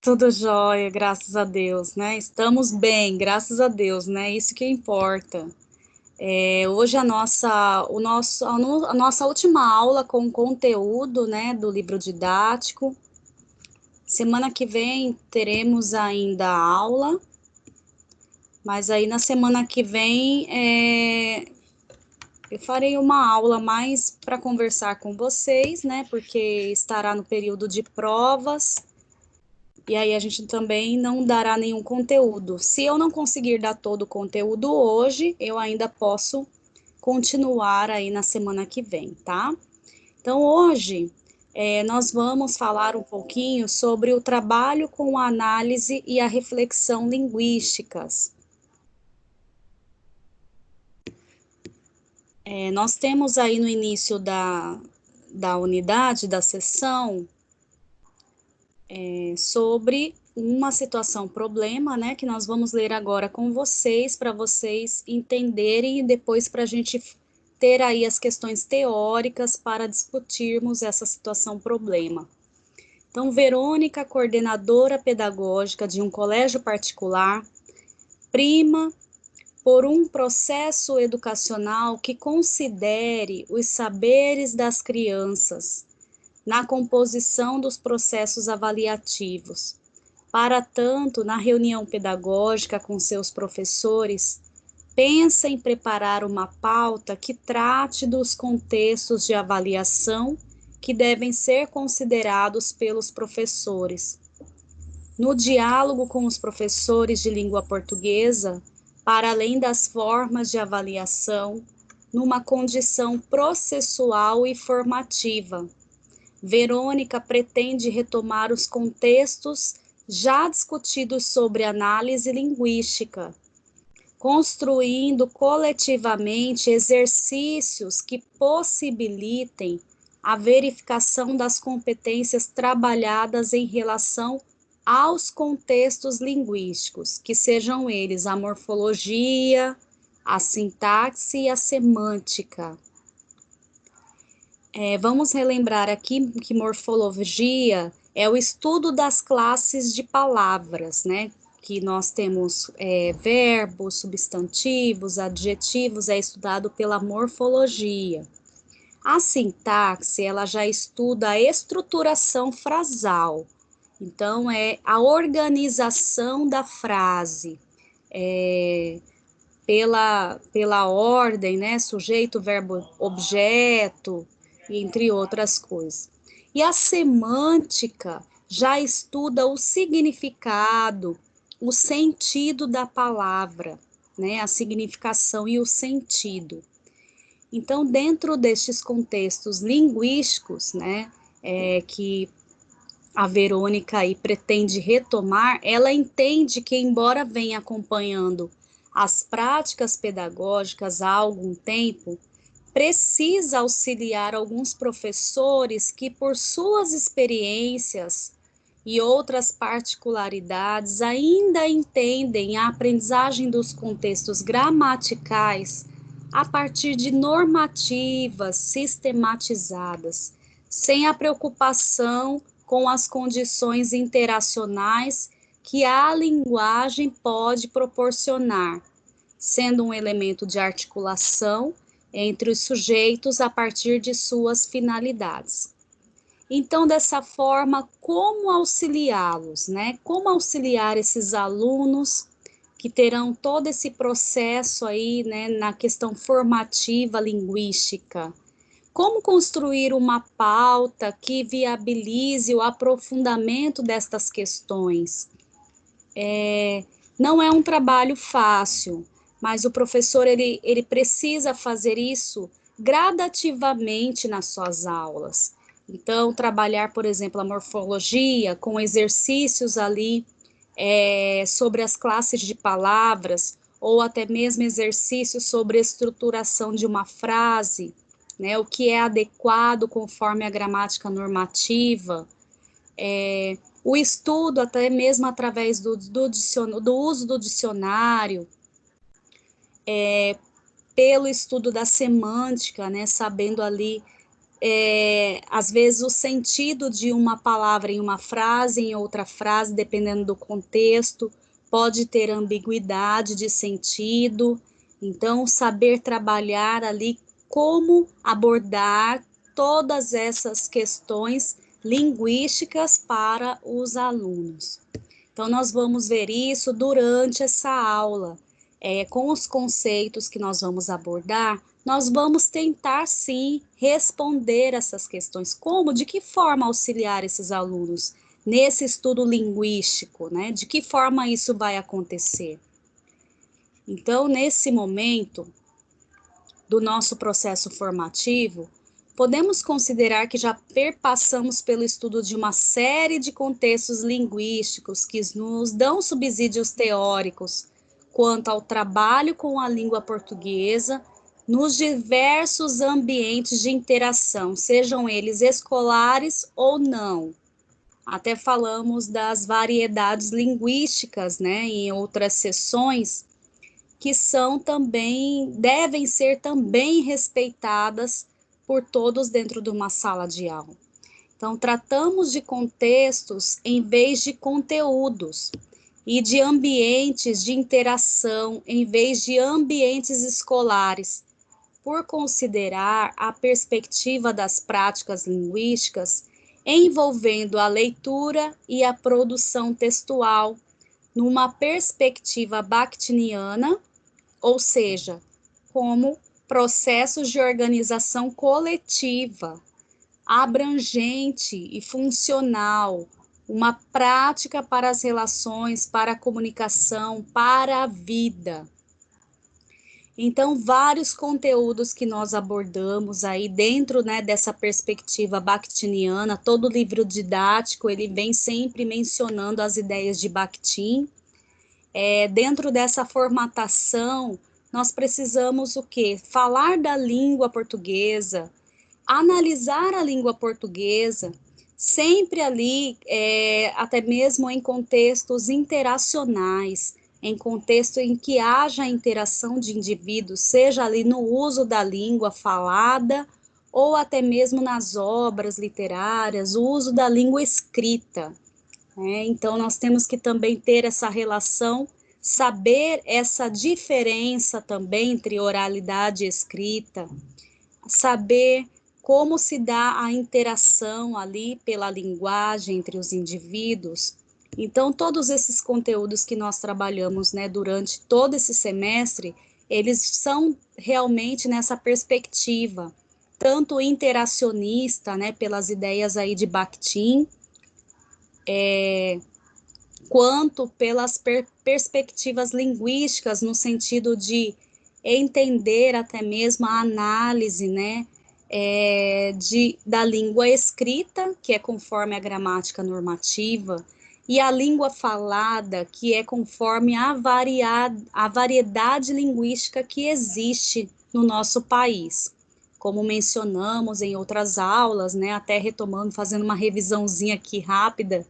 Tudo jóia, graças a Deus, né? Estamos bem, graças a Deus, né? Isso que importa. Hoje a nossa última aula com conteúdo, né, do livro didático. Semana que vem teremos ainda aula, mas aí na semana que vem eu farei uma aula mais para conversar com vocês, né? Porque estará no período de provas. E aí a gente também não dará nenhum conteúdo. Se eu não conseguir dar todo o conteúdo hoje, eu ainda posso continuar aí na semana que vem, tá? Então hoje nós vamos falar um pouquinho sobre o trabalho com a análise e a reflexão linguísticas. Nós temos aí no início da unidade, da sessão, sobre uma situação, problema, né, que nós vamos ler agora com vocês, para vocês entenderem e depois para a gente ter aí as questões teóricas para discutirmos essa situação, problema. Então, Verônica, coordenadora pedagógica de um colégio particular, prima por um processo educacional que considere os saberes das crianças na composição dos processos avaliativos. Para tanto, na reunião pedagógica com seus professores, pensa em preparar uma pauta que trate dos contextos de avaliação que devem ser considerados pelos professores. No diálogo com os professores de língua portuguesa, para além das formas de avaliação, numa condição processual e formativa, Verônica pretende retomar os contextos já discutidos sobre análise linguística, construindo coletivamente exercícios que possibilitem a verificação das competências trabalhadas em relação aos contextos linguísticos, que sejam eles a morfologia, a sintaxe e a semântica. Vamos relembrar aqui que morfologia é o estudo das classes de palavras, né? Que nós temos verbos, substantivos, adjetivos, é estudado pela morfologia. A sintaxe, ela já estuda a estruturação frasal, então é a organização da frase, pela ordem, né? Sujeito, verbo, objeto, entre outras coisas. E a semântica já estuda o significado, o sentido da palavra, né? A significação e o sentido. Então, dentro destes contextos linguísticos, né, que a Verônica aí pretende retomar, ela entende que, embora venha acompanhando as práticas pedagógicas há algum tempo, precisa auxiliar alguns professores que, por suas experiências e outras particularidades, ainda entendem a aprendizagem dos contextos gramaticais a partir de normativas sistematizadas, sem a preocupação com as condições interacionais que a linguagem pode proporcionar, sendo um elemento de articulação entre os sujeitos a partir de suas finalidades. Então, dessa forma, como auxiliá-los, né? Como auxiliar esses alunos que terão todo esse processo aí, né, na questão formativa linguística? Como construir uma pauta que viabilize o aprofundamento destas questões? Não é um trabalho fácil, mas o professor ele precisa fazer isso gradativamente nas suas aulas. Então, trabalhar, por exemplo, a morfologia com exercícios ali sobre as classes de palavras, ou até mesmo exercícios sobre a estruturação de uma frase, né, o que é adequado conforme a gramática normativa, o estudo até mesmo através do uso do dicionário, pelo estudo da semântica, né, sabendo ali às vezes, o sentido de uma palavra em uma frase, em outra frase, dependendo do contexto, pode ter ambiguidade de sentido. Então, saber trabalhar ali como abordar todas essas questões linguísticas para os alunos. Então, nós vamos ver isso durante essa aula, com os conceitos que nós vamos abordar. Nós vamos tentar, sim, responder essas questões. Como, de que forma auxiliar esses alunos nesse estudo linguístico, né? De que forma isso vai acontecer? Então, nesse momento do nosso processo formativo, podemos considerar que já perpassamos pelo estudo de uma série de contextos linguísticos que nos dão subsídios teóricos quanto ao trabalho com a língua portuguesa nos diversos ambientes de interação, sejam eles escolares ou não. Até falamos das variedades linguísticas, né, em outras sessões, que são também, devem ser também respeitadas por todos dentro de uma sala de aula. Então, tratamos de contextos em vez de conteúdos e de ambientes de interação em vez de ambientes escolares, por considerar a perspectiva das práticas linguísticas envolvendo a leitura e a produção textual numa perspectiva bakhtiniana, ou seja, como processos de organização coletiva, abrangente e funcional, uma prática para as relações, para a comunicação, para a vida. Então, vários conteúdos que nós abordamos aí dentro, né, dessa perspectiva bakhtiniana, todo livro didático, ele vem sempre mencionando as ideias de Bakhtin. Dentro dessa formatação, nós precisamos o quê? Falar da língua portuguesa, analisar a língua portuguesa, sempre ali, até mesmo em contextos interacionais, em contexto em que haja interação de indivíduos, seja ali no uso da língua falada, ou até mesmo nas obras literárias, o uso da língua escrita. Então, nós temos que também ter essa relação, saber essa diferença também entre oralidade e escrita, saber como se dá a interação ali pela linguagem entre os indivíduos. Então, todos esses conteúdos que nós trabalhamos, né, durante todo esse semestre, eles são realmente nessa perspectiva, tanto interacionista, né, pelas ideias aí de Bakhtin, quanto pelas perspectivas linguísticas, no sentido de entender até mesmo a análise, né, da língua escrita, que é conforme a gramática normativa, e a língua falada, que é conforme a variedade linguística que existe no nosso país. Como mencionamos em outras aulas, né, até retomando, fazendo uma revisãozinha aqui rápida,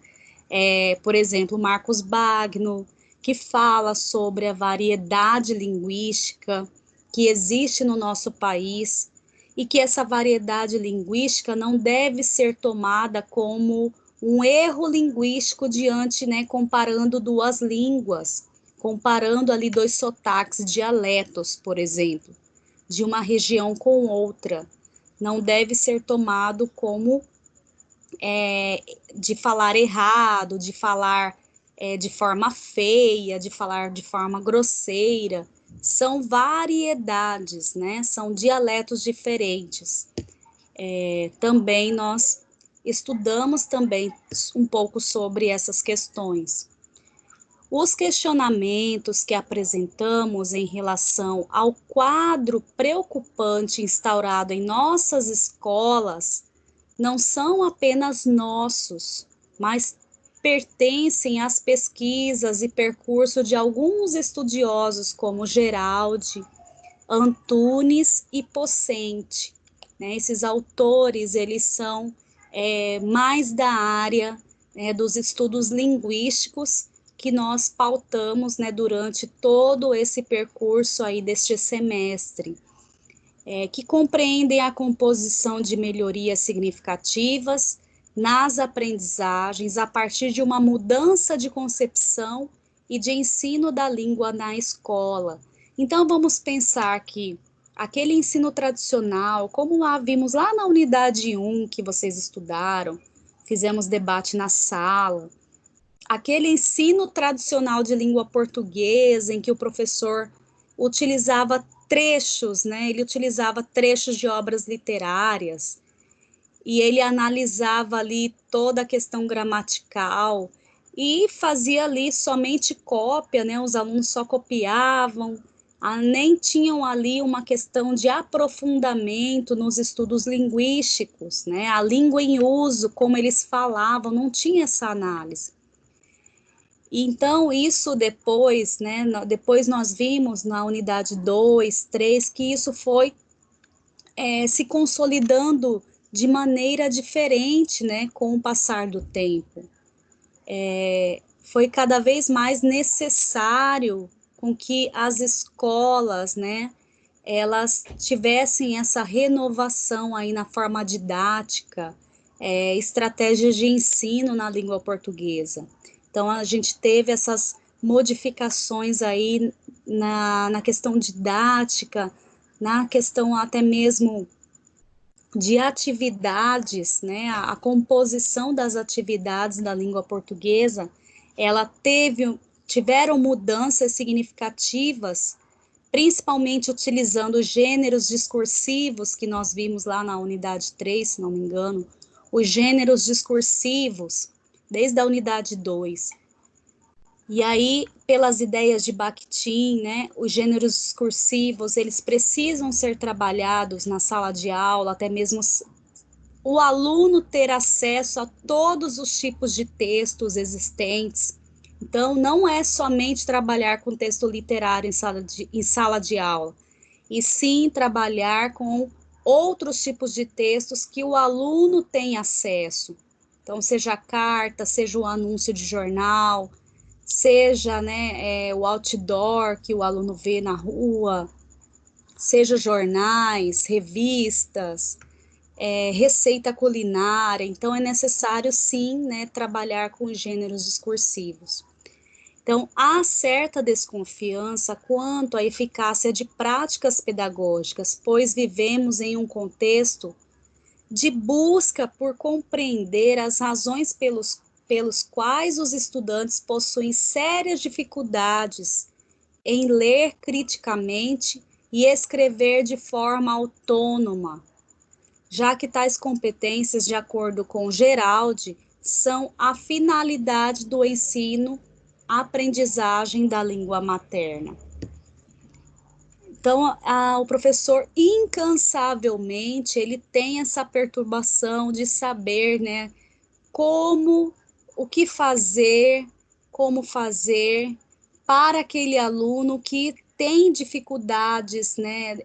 por exemplo, Marcos Bagno, que fala sobre a variedade linguística que existe no nosso país e que essa variedade linguística não deve ser tomada como um erro linguístico diante, né, comparando duas línguas, comparando ali dois sotaques, dialetos, por exemplo, de uma região com outra. Não deve ser tomado como de falar errado, de falar de forma feia, de falar de forma grosseira. São variedades, né? São dialetos diferentes. Também nós estudamos também um pouco sobre essas questões. Os questionamentos que apresentamos em relação ao quadro preocupante instaurado em nossas escolas não são apenas nossos, mas pertencem às pesquisas e percurso de alguns estudiosos como Geraldi, Antunes e Pocente. Né? Esses autores, eles são mais da área dos estudos linguísticos que nós pautamos, né, durante todo esse percurso aí deste semestre. que compreendem a composição de melhorias significativas nas aprendizagens a partir de uma mudança de concepção e de ensino da língua na escola. Então, vamos pensar que aquele ensino tradicional, como lá vimos lá na unidade 1 que vocês estudaram, fizemos debate na sala, aquele ensino tradicional de língua portuguesa, em que o professor utilizava trechos, né? Ele utilizava trechos de obras literárias e ele analisava ali toda a questão gramatical e fazia ali somente cópia, né? Os alunos só copiavam, nem tinham ali uma questão de aprofundamento nos estudos linguísticos, né? A língua em uso, como eles falavam, não tinha essa análise. Então, isso depois, né, depois nós vimos na unidade 2, 3, que isso foi se consolidando de maneira diferente, né, com o passar do tempo. Foi cada vez mais necessário com que as escolas, né, elas tivessem essa renovação aí na forma didática, estratégias de ensino na língua portuguesa. Então, a gente teve essas modificações aí na questão didática, na questão até mesmo de atividades, né? A composição das atividades da língua portuguesa, ela tiveram mudanças significativas, principalmente utilizando gêneros discursivos que nós vimos lá na unidade 3, se não me engano, os gêneros discursivos, desde a unidade 2. E aí, pelas ideias de Bakhtin, né, os gêneros discursivos, eles precisam ser trabalhados na sala de aula, até mesmo o aluno ter acesso a todos os tipos de textos existentes. Então, não é somente trabalhar com texto literário em sala de aula, e sim trabalhar com outros tipos de textos que o aluno tem acesso. Então, seja a carta, seja o anúncio de jornal, seja, né, o outdoor que o aluno vê na rua, seja jornais, revistas, receita culinária. Então, é necessário, sim, né, trabalhar com os gêneros discursivos. Então, há certa desconfiança quanto à eficácia de práticas pedagógicas, pois vivemos em um contexto de busca por compreender as razões pelos quais os estudantes possuem sérias dificuldades em ler criticamente e escrever de forma autônoma, já que tais competências, de acordo com Geraldi, são a finalidade do ensino-aprendizagem da língua materna. Então, o professor, incansavelmente, ele tem essa perturbação de saber, né, o que fazer, como fazer para aquele aluno que tem dificuldades, né,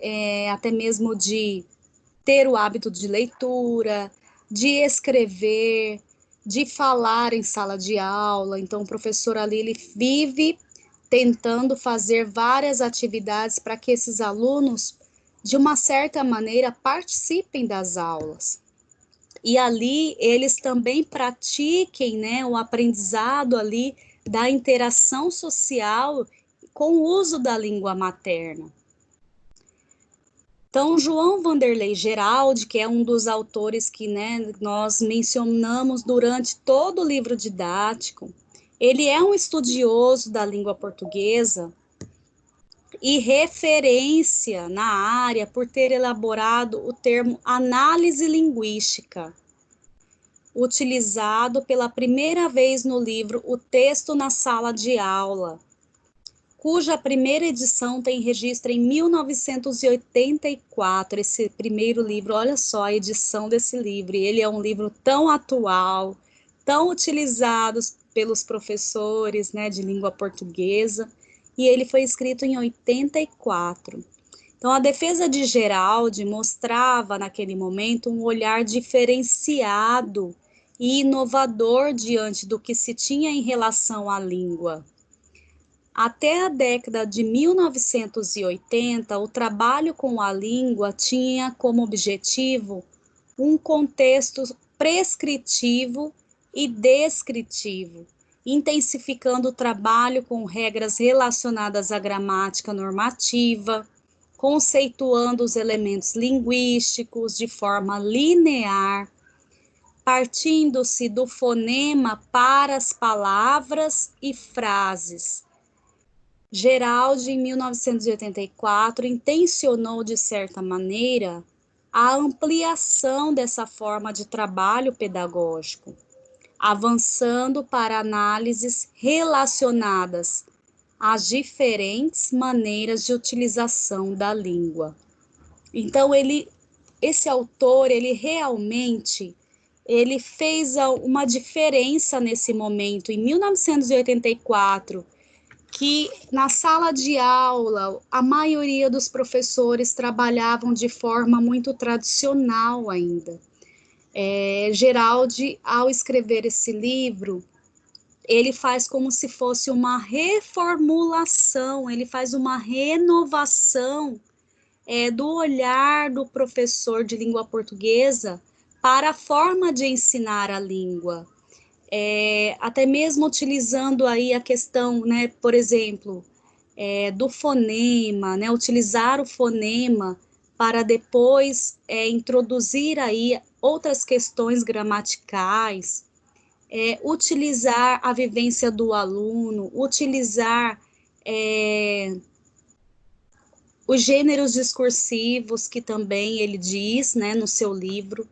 até mesmo de ter o hábito de leitura, de escrever, de falar em sala de aula. Então, o professor ali, ele vive tentando fazer várias atividades para que esses alunos, de uma certa maneira, participem das aulas. E ali eles também pratiquem, né, o aprendizado ali da interação social com o uso da língua materna. Então, João Vanderlei Geraldi, que é um dos autores que, né, nós mencionamos durante todo o livro didático, ele é um estudioso da língua portuguesa e referência na área por ter elaborado o termo análise linguística, utilizado pela primeira vez no livro O Texto na Sala de Aula, cuja primeira edição tem registro em 1984, esse primeiro livro. Olha só a edição desse livro, ele é um livro tão atual, tão utilizado pelos professores, né, de língua portuguesa, e ele foi escrito em 84. Então, a defesa de Geraldi mostrava, naquele momento, um olhar diferenciado e inovador diante do que se tinha em relação à língua. Até a década de 1980, o trabalho com a língua tinha como objetivo um contexto prescritivo e descritivo, intensificando o trabalho com regras relacionadas à gramática normativa, conceituando os elementos linguísticos de forma linear, partindo-se do fonema para as palavras e frases. Geraldi, em 1984, intencionou, de certa maneira, a ampliação dessa forma de trabalho pedagógico, avançando para análises relacionadas às diferentes maneiras de utilização da língua. Então, esse autor, ele fez uma diferença nesse momento. Em 1984, que na sala de aula, a maioria dos professores trabalhavam de forma muito tradicional ainda. Geraldi, ao escrever esse livro, ele faz como se fosse uma reformulação, ele faz uma renovação do olhar do professor de língua portuguesa para a forma de ensinar a língua. Até mesmo utilizando aí a questão, né, por exemplo, do fonema, né, utilizar o fonema para depois introduzir aí outras questões gramaticais, utilizar a vivência do aluno, utilizar os gêneros discursivos, que também ele diz, né, no seu livro,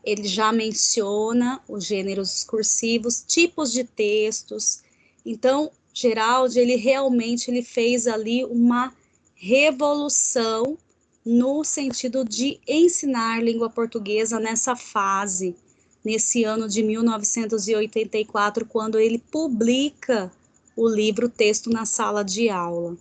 ele já menciona os gêneros discursivos, tipos de textos. Então, Geraldi, ele realmente fez ali uma revolução no sentido de ensinar língua portuguesa nessa fase, nesse ano de 1984, quando ele publica o livro Texto na Sala de Aula.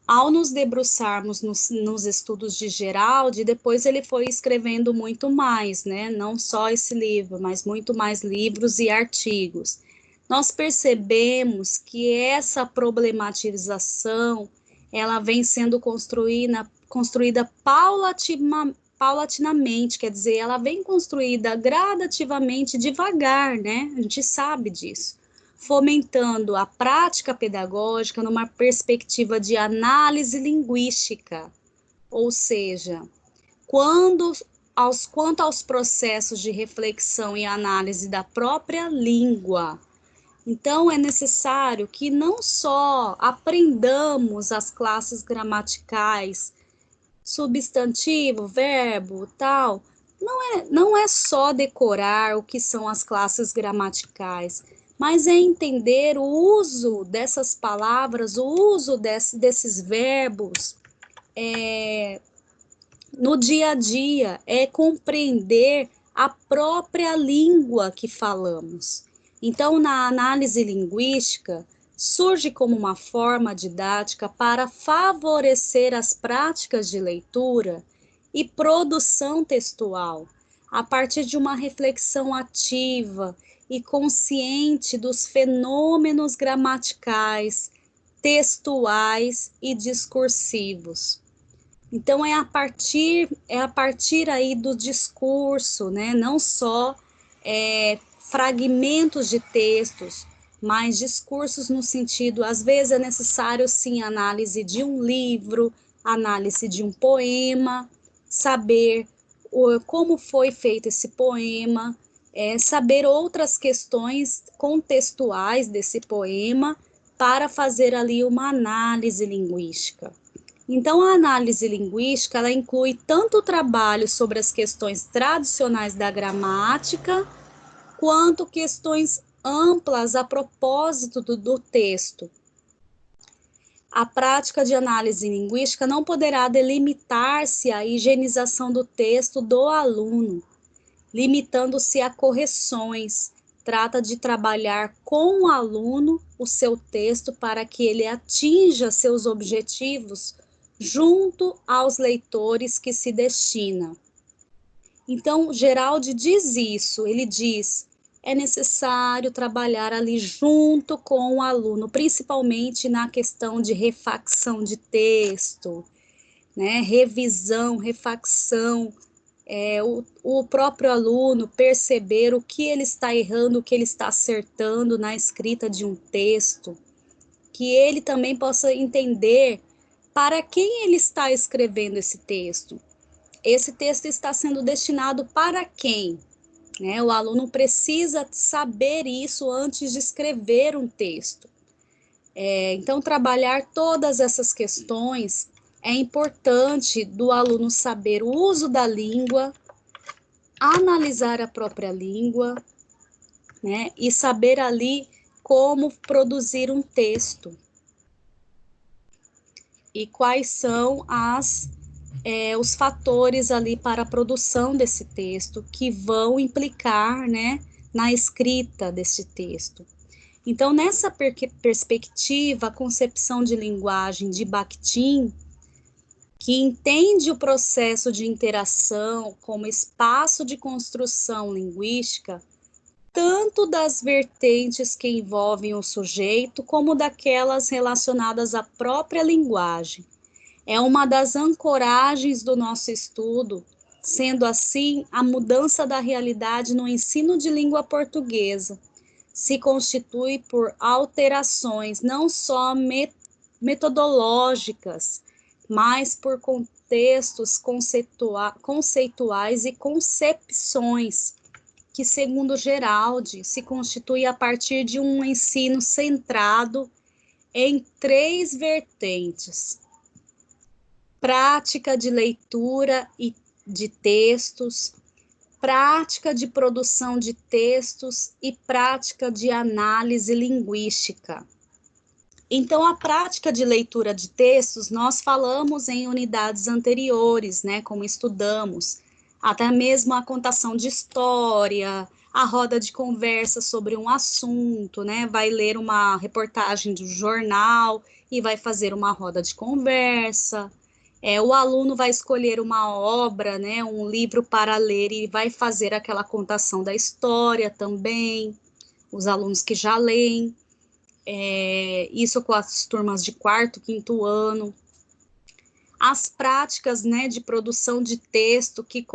Ao nos debruçarmos nos estudos de Geraldi, depois ele foi escrevendo muito mais, né? Não só esse livro, mas muito mais livros e artigos. Nós percebemos que essa problematização, ela vem sendo construída paulatinamente, quer dizer, ela vem construída gradativamente, devagar, né? A gente sabe disso, fomentando a prática pedagógica numa perspectiva de análise linguística, ou seja, quanto aos processos de reflexão e análise da própria língua. Então, é necessário que não só aprendamos as classes gramaticais, substantivo, verbo, tal, não é só decorar o que são as classes gramaticais, mas é entender o uso dessas palavras, o uso desses verbos no dia a dia, é compreender a própria língua que falamos. Então, na análise linguística, surge como uma forma didática para favorecer as práticas de leitura e produção textual, a partir de uma reflexão ativa e consciente dos fenômenos gramaticais, textuais e discursivos. Então, é a partir aí do discurso, né? Não só fragmentos de textos, mas discursos no sentido, às vezes é necessário sim análise de um livro, análise de um poema, saber como foi feito esse poema, saber outras questões contextuais desse poema para fazer ali uma análise linguística. Então, a análise linguística, ela inclui tanto o trabalho sobre as questões tradicionais da gramática, quanto questões amplas a propósito do texto. A prática de análise linguística não poderá delimitar-se à higienização do texto do aluno, limitando-se a correções. Trata de trabalhar com o aluno o seu texto para que ele atinja seus objetivos junto aos leitores que se destina. Então, Geraldi diz isso, ele diz: é necessário trabalhar ali junto com o aluno, principalmente na questão de refacção de texto, né? Revisão, refacção, o próprio aluno perceber o que ele está errando, o que ele está acertando na escrita de um texto, que ele também possa entender para quem ele está escrevendo esse texto. Esse texto está sendo destinado para quem? Né? O aluno precisa saber isso antes de escrever um texto. Então, trabalhar todas essas questões é importante do aluno saber o uso da língua, analisar a própria língua, né? E saber ali como produzir um texto. E quais são os fatores ali para a produção desse texto que vão implicar, né, na escrita desse texto. Então, nessa perspectiva, a concepção de linguagem de Bakhtin, que entende o processo de interação como espaço de construção linguística, tanto das vertentes que envolvem o sujeito, como daquelas relacionadas à própria linguagem. É uma das ancoragens do nosso estudo, sendo assim, a mudança da realidade no ensino de língua portuguesa se constitui por alterações não só metodológicas, mas por contextos conceituais e concepções, que, segundo Geraldi, se constitui a partir de um ensino centrado em 3 vertentes: prática de leitura e de textos, prática de produção de textos e prática de análise linguística. Então, a prática de leitura de textos, nós falamos em unidades anteriores, né, como estudamos, até mesmo a contação de história, a roda de conversa sobre um assunto, né, vai ler uma reportagem do jornal e vai fazer uma roda de conversa. O aluno vai escolher uma obra, né, um livro para ler e vai fazer aquela contação da história também, os alunos que já leem, isso com as turmas de 4º, 5º ano. As práticas, né, de produção de texto que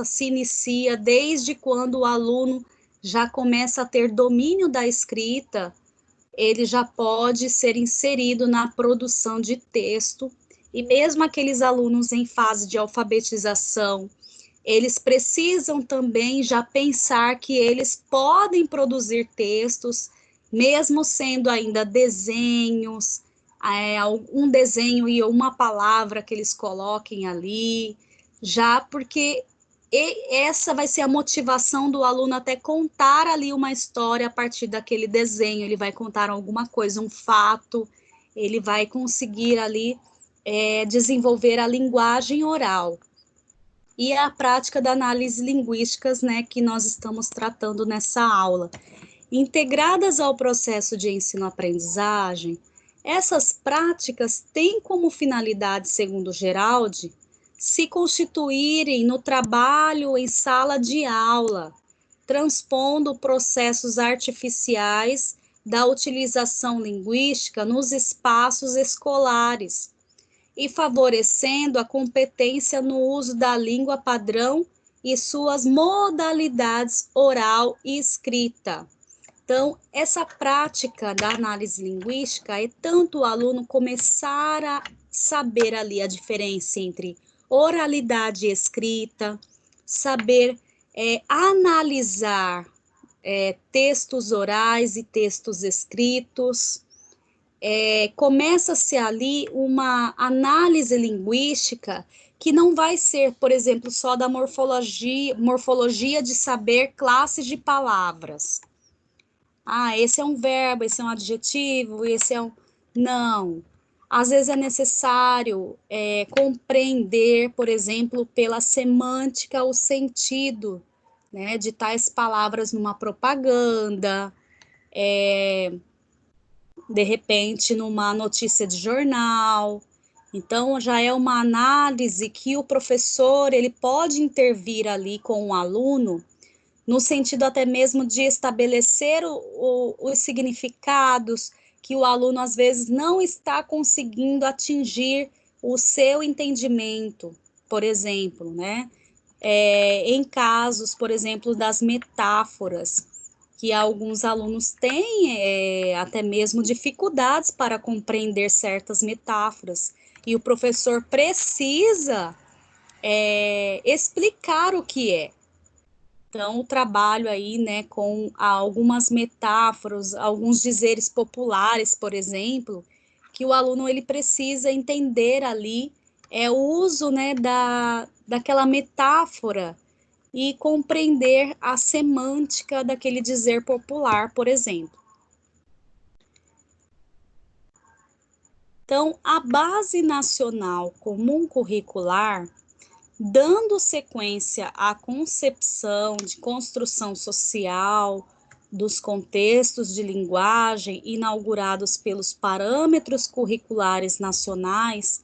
se inicia desde quando o aluno já começa a ter domínio da escrita, ele já pode ser inserido na produção de texto. E mesmo aqueles alunos em fase de alfabetização, eles precisam também já pensar que eles podem produzir textos, mesmo sendo ainda desenhos, um desenho e uma palavra que eles coloquem ali, já porque essa vai ser a motivação do aluno até contar ali uma história a partir daquele desenho. Ele vai contar alguma coisa, um fato, ele vai conseguir ali desenvolver a linguagem oral. E a prática da análise linguísticas, né, que nós estamos tratando nessa aula. Integradas ao processo de ensino-aprendizagem, essas práticas têm como finalidade, segundo Geraldi, se constituírem no trabalho em sala de aula, transpondo processos artificiais da utilização linguística nos espaços escolares e favorecendo a competência no uso da língua padrão e suas modalidades oral e escrita. Então, essa prática da análise linguística é tanto o aluno começar a saber ali a diferença entre oralidade e escrita, saber analisar textos orais e textos escritos. Começa-se ali uma análise linguística que não vai ser, por exemplo, só da morfologia de saber classes de palavras. Esse é um verbo, esse é um adjetivo, esse é um... Não. Às vezes é necessário compreender, por exemplo, pela semântica, o sentido, né, de tais palavras numa propaganda, de repente numa notícia de jornal. Então, já é uma análise que o professor ele pode intervir ali com o aluno no sentido até mesmo de estabelecer os significados que o aluno às vezes não está conseguindo atingir o seu entendimento, por exemplo, né? Em casos, por exemplo, das metáforas, que alguns alunos têm até mesmo dificuldades para compreender certas metáforas, e o professor precisa explicar o que é. Então, o trabalho aí, né, com algumas metáforas, alguns dizeres populares, por exemplo, que o aluno ele precisa entender ali o uso, né, daquela metáfora e compreender a semântica daquele dizer popular, por exemplo. Então, a Base Nacional Comum Curricular, dando sequência à concepção de construção social dos contextos de linguagem inaugurados pelos parâmetros curriculares nacionais,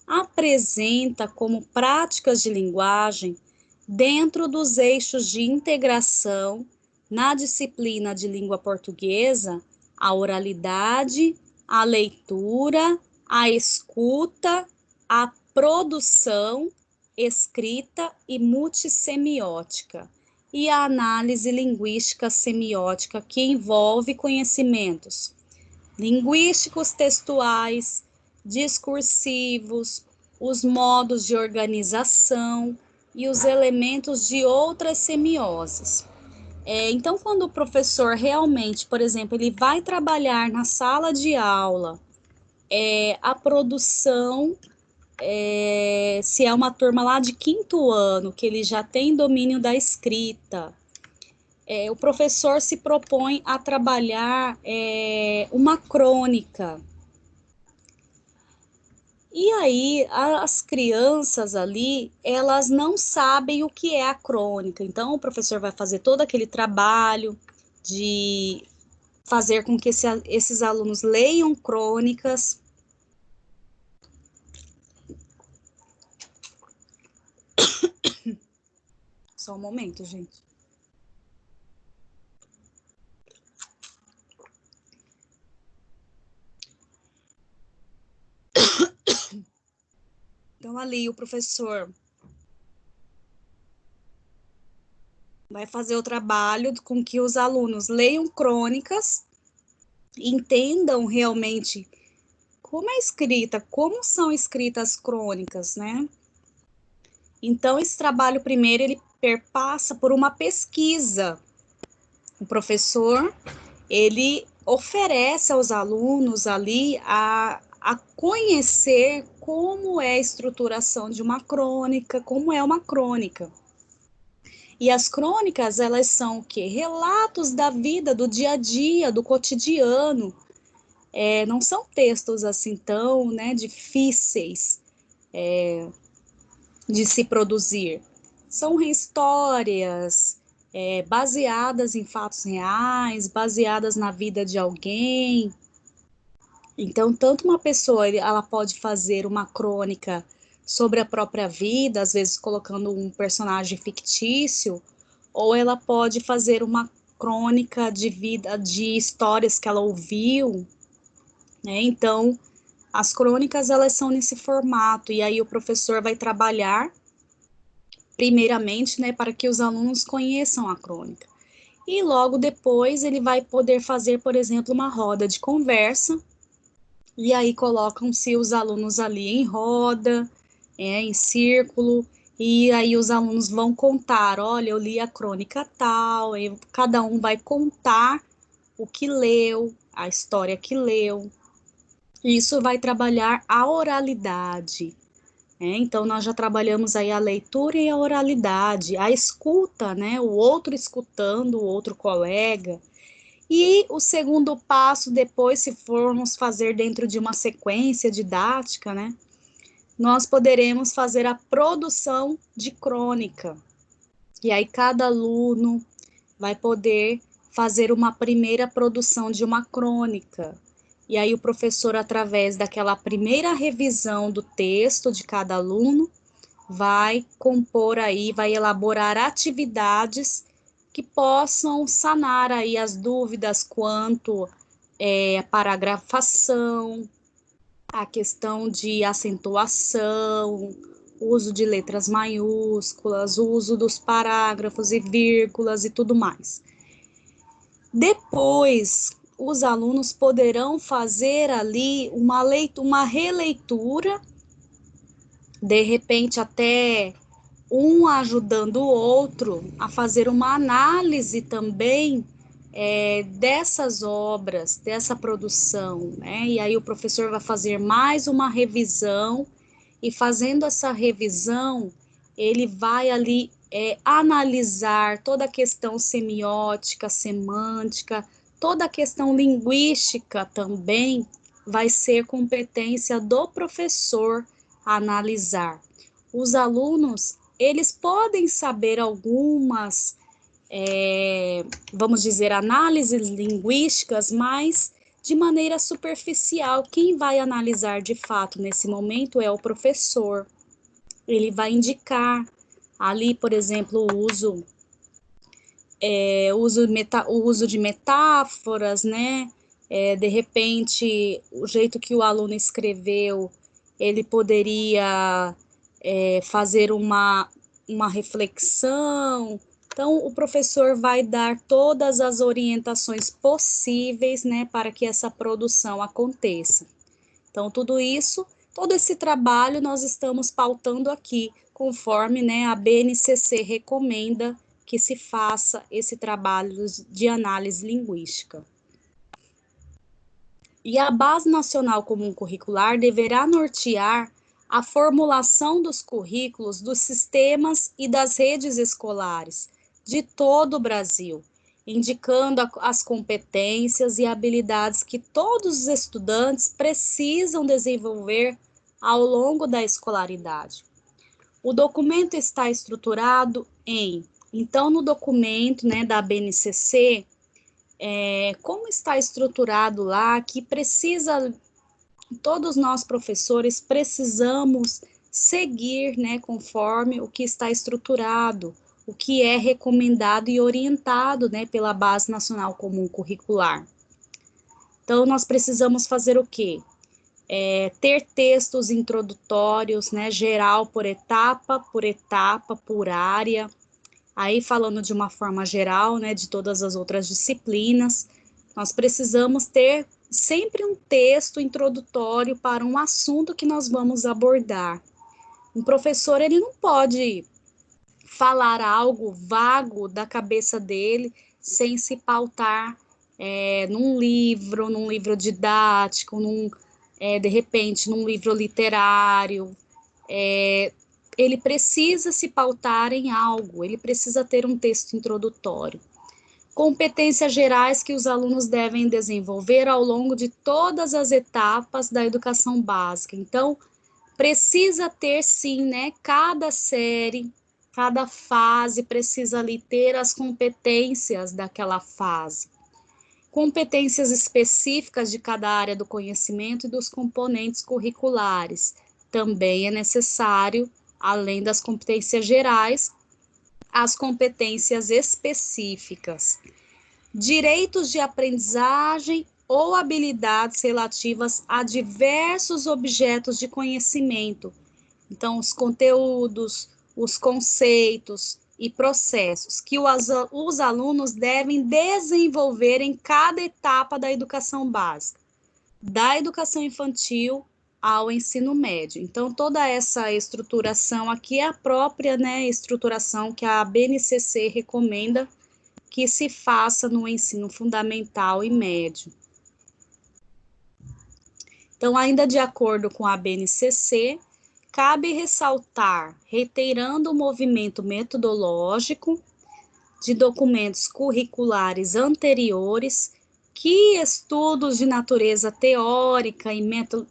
apresenta como práticas de linguagem, dentro dos eixos de integração na disciplina de língua portuguesa, a oralidade, a leitura, a escuta, a produção escrita e multissemiótica, e a análise linguística semiótica, que envolve conhecimentos linguísticos textuais, discursivos, os modos de organização e os elementos de outras semioses. Então, quando o professor realmente, por exemplo, ele vai trabalhar na sala de aula a produção, se é uma turma lá de 5º ano, que ele já tem domínio da escrita, o professor se propõe a trabalhar uma crônica. E aí, as crianças ali, elas não sabem o que é a crônica. Então, o professor vai fazer todo aquele trabalho de fazer com que esses alunos leiam crônicas. Só um momento, gente. Então, ali, o professor vai fazer o trabalho com que os alunos leiam crônicas, entendam realmente como é escrita, como são escritas crônicas, né? Então, esse trabalho, primeiro, ele perpassa por uma pesquisa. O professor, ele oferece aos alunos ali a conhecer como é a estruturação de uma crônica, como é uma crônica. E as crônicas, elas são o quê? Relatos da vida, do dia a dia, do cotidiano. Não são textos assim tão, né, difíceis de se produzir. São histórias baseadas em fatos reais, baseadas na vida de alguém. Então, tanto uma pessoa, ela pode fazer uma crônica sobre a própria vida, às vezes colocando um personagem fictício, ou ela pode fazer uma crônica de vida, de histórias que ela ouviu, né? Então, as crônicas, elas são nesse formato, e aí o professor vai trabalhar, primeiramente, né, para que os alunos conheçam a crônica. E logo depois ele vai poder fazer, por exemplo, uma roda de conversa, e aí colocam-se os alunos ali em roda, em círculo, e aí os alunos vão contar, olha, eu li a crônica tal, e cada um vai contar o que leu, a história que leu. Isso vai trabalhar a oralidade. Então, nós já trabalhamos aí a leitura e a oralidade, a escuta, né? O outro escutando, o outro colega. E o segundo passo, depois, se formos fazer dentro de uma sequência didática, né? Nós poderemos fazer a produção de crônica. E aí, cada aluno vai poder fazer uma primeira produção de uma crônica. E aí, o professor, através daquela primeira revisão do texto de cada aluno, vai compor aí, vai elaborar atividades que possam sanar aí as dúvidas quanto à paragrafação, a questão de acentuação, uso de letras maiúsculas, o uso dos parágrafos e vírgulas e tudo mais. Depois, os alunos poderão fazer ali uma releitura, de repente até um ajudando o outro a fazer uma análise também dessas obras, dessa produção, né? E aí o professor vai fazer mais uma revisão, e fazendo essa revisão, ele vai ali analisar toda a questão semiótica, semântica, toda a questão linguística também vai ser competência do professor analisar. Os alunos, eles podem saber algumas, vamos dizer, análises linguísticas, mas de maneira superficial. Quem vai analisar de fato nesse momento é o professor. Ele vai indicar ali, por exemplo, o uso de metáforas, né? De repente, o jeito que o aluno escreveu, ele poderia fazer uma reflexão. Então, o professor vai dar todas as orientações possíveis, né, para que essa produção aconteça. Então, tudo isso, todo esse trabalho nós estamos pautando aqui, conforme, né, a BNCC recomenda que se faça esse trabalho de análise linguística. E a Base Nacional Comum Curricular deverá nortear a formulação dos currículos dos sistemas e das redes escolares de todo o Brasil, indicando as competências e habilidades que todos os estudantes precisam desenvolver ao longo da escolaridade. O documento está estruturado então, no documento, né, da BNCC, como está estruturado lá, que todos nós professores precisamos seguir, né, conforme o que está estruturado, o que é recomendado e orientado, né, pela Base Nacional Comum Curricular. Então, nós precisamos fazer o quê? Ter textos introdutórios, né, geral por etapa, por área, aí falando de uma forma geral, né, de todas as outras disciplinas. Nós precisamos ter sempre um texto introdutório para um assunto que nós vamos abordar. Um professor, ele não pode falar algo vago da cabeça dele sem se pautar num livro didático, de repente, num livro literário. Ele precisa se pautar em algo, ele precisa ter um texto introdutório. Competências gerais que os alunos devem desenvolver ao longo de todas as etapas da educação básica. Então, precisa ter sim, né? Cada série, cada fase precisa ali ter as competências daquela fase. Competências específicas de cada área do conhecimento e dos componentes curriculares. Também é necessário, além das competências gerais, as competências específicas. Direitos de aprendizagem ou habilidades relativas a diversos objetos de conhecimento. Então, os conteúdos, os conceitos e processos que os alunos devem desenvolver em cada etapa da educação básica, da educação infantil ao ensino médio. Então, toda essa estruturação aqui é a própria, né, estruturação que a BNCC recomenda que se faça no ensino fundamental e médio. Então, ainda de acordo com a BNCC, cabe ressaltar, reiterando o movimento metodológico de documentos curriculares anteriores, que estudos de natureza teórica e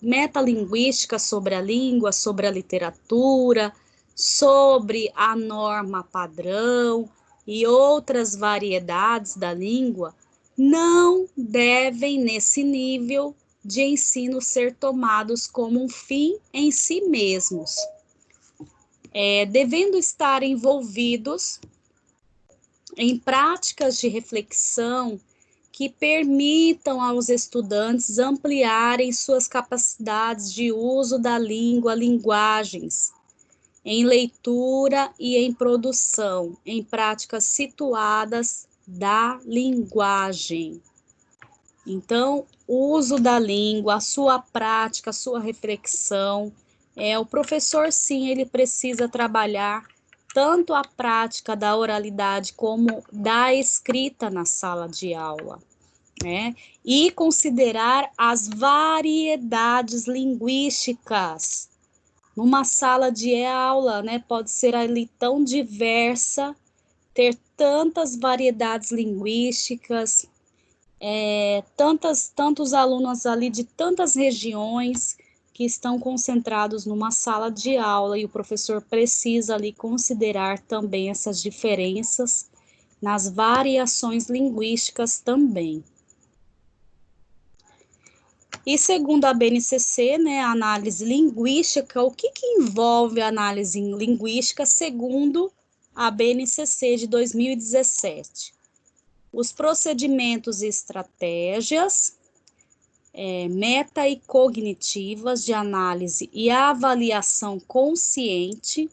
metalinguística sobre a língua, sobre a literatura, sobre a norma padrão e outras variedades da língua, não devem, nesse nível de ensino, ser tomados como um fim em si mesmos, devendo estar envolvidos em práticas de reflexão que permitam aos estudantes ampliarem suas capacidades de uso da língua, linguagens, em leitura e em produção, em práticas situadas da linguagem. Então, o uso da língua, a sua prática, a sua reflexão, o professor, sim, ele precisa trabalhar tanto a prática da oralidade como da escrita na sala de aula, né? E considerar as variedades linguísticas. Numa sala de aula, né, pode ser ali tão diversa, ter tantas variedades linguísticas, tantos alunos ali de tantas regiões que estão concentrados numa sala de aula e o professor precisa ali considerar também essas diferenças nas variações linguísticas também. E segundo a BNCC, né, a análise linguística, o que envolve a análise linguística segundo a BNCC de 2017? Os procedimentos e estratégias meta e cognitivas de análise e avaliação consciente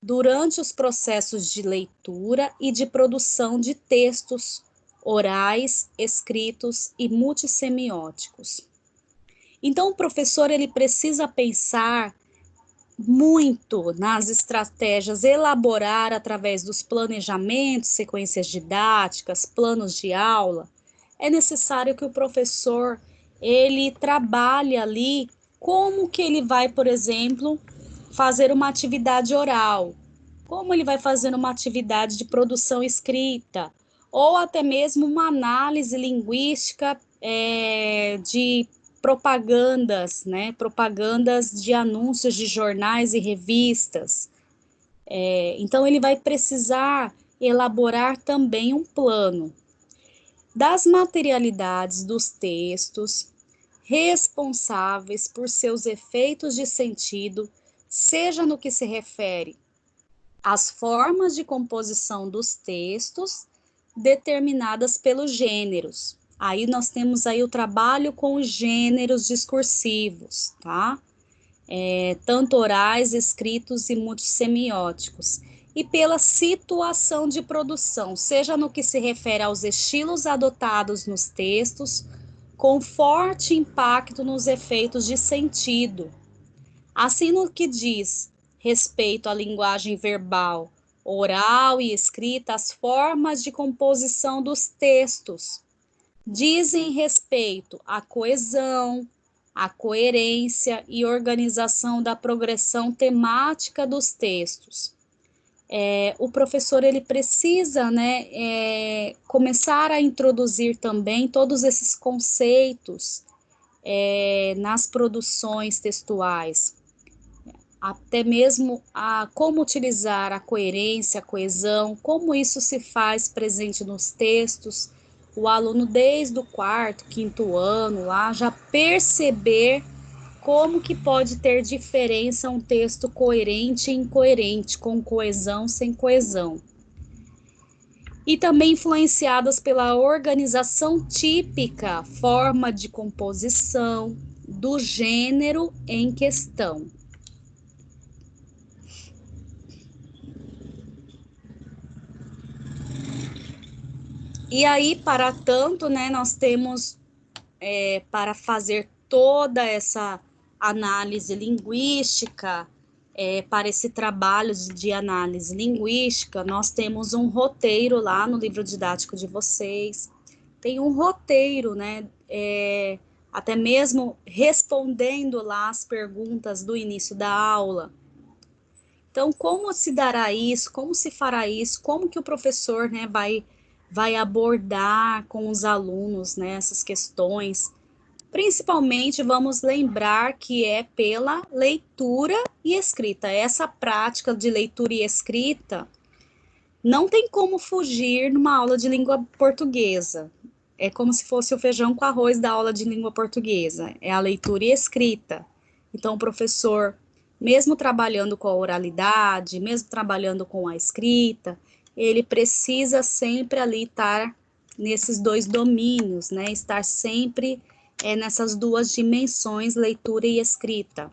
durante os processos de leitura e de produção de textos orais, escritos e multissemióticos. Então, o professor ele precisa pensar muito nas estratégias, elaborar através dos planejamentos, sequências didáticas, planos de aula. É necessário que o professor ele trabalhe ali como que ele vai, por exemplo, fazer uma atividade oral, como ele vai fazer uma atividade de produção escrita, ou até mesmo uma análise linguística de propagandas, né? Propagandas de anúncios de jornais e revistas. Então, ele vai precisar elaborar também um plano das materialidades dos textos, responsáveis por seus efeitos de sentido, seja no que se refere às formas de composição dos textos, determinadas pelos gêneros. Aí nós temos aí o trabalho com os gêneros discursivos, tá? Tanto orais, escritos e multissemióticos. E pela situação de produção, seja no que se refere aos estilos adotados nos textos, com forte impacto nos efeitos de sentido. Assim, no que diz respeito à linguagem verbal, oral e escrita, as formas de composição dos textos dizem respeito à coesão, à coerência e organização da progressão temática dos textos. O professor ele precisa, né, começar a introduzir também todos esses conceitos nas produções textuais, até mesmo como utilizar a coerência, a coesão, como isso se faz presente nos textos, o aluno desde o quarto, quinto ano lá já perceber como que pode ter diferença um texto coerente e incoerente, com coesão, sem coesão. E também influenciadas pela organização típica, forma de composição do gênero em questão. E aí, para tanto, né, nós temos, para fazer toda essa análise linguística, para esse trabalho de análise linguística, nós temos um roteiro lá no livro didático de vocês. Tem um roteiro, né, até mesmo respondendo lá as perguntas do início da aula. Então, como se dará isso? Como se fará isso? Como que o professor, né, vai abordar com os alunos, né, essas questões? Principalmente, vamos lembrar que é pela leitura e escrita. Essa prática de leitura e escrita não tem como fugir numa aula de língua portuguesa. É como se fosse o feijão com arroz da aula de língua portuguesa. É a leitura e escrita. Então, o professor, mesmo trabalhando com a oralidade, mesmo trabalhando com a escrita, ele precisa sempre ali estar nesses dois domínios, né? Estar sempre nessas duas dimensões, leitura e escrita.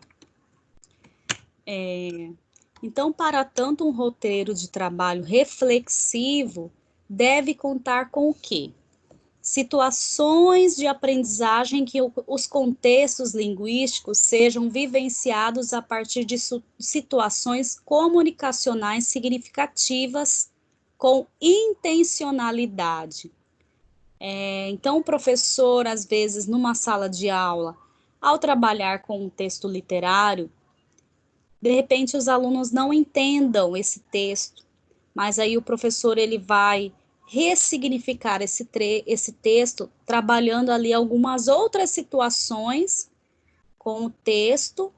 Então, para tanto, um roteiro de trabalho reflexivo deve contar com o quê? Situações de aprendizagem que os contextos linguísticos sejam vivenciados a partir de situações comunicacionais significativas com intencionalidade. Então, o professor, às vezes, numa sala de aula, ao trabalhar com um texto literário, de repente os alunos não entendam esse texto, mas aí o professor ele vai ressignificar esse texto, trabalhando ali algumas outras situações com o texto,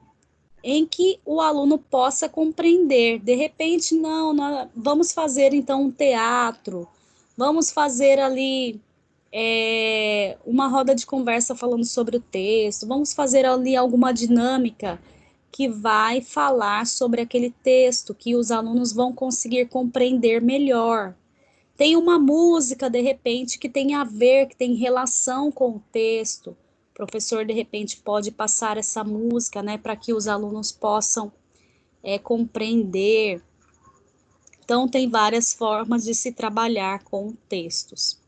em que o aluno possa compreender. De repente, não, vamos fazer então um teatro, vamos fazer ali uma roda de conversa falando sobre o texto, vamos fazer ali alguma dinâmica que vai falar sobre aquele texto, que os alunos vão conseguir compreender melhor. Tem uma música, de repente, que tem a ver, que tem relação com o texto. O professor, de repente, pode passar essa música, né, para que os alunos possam compreender. Então, tem várias formas de se trabalhar com textos.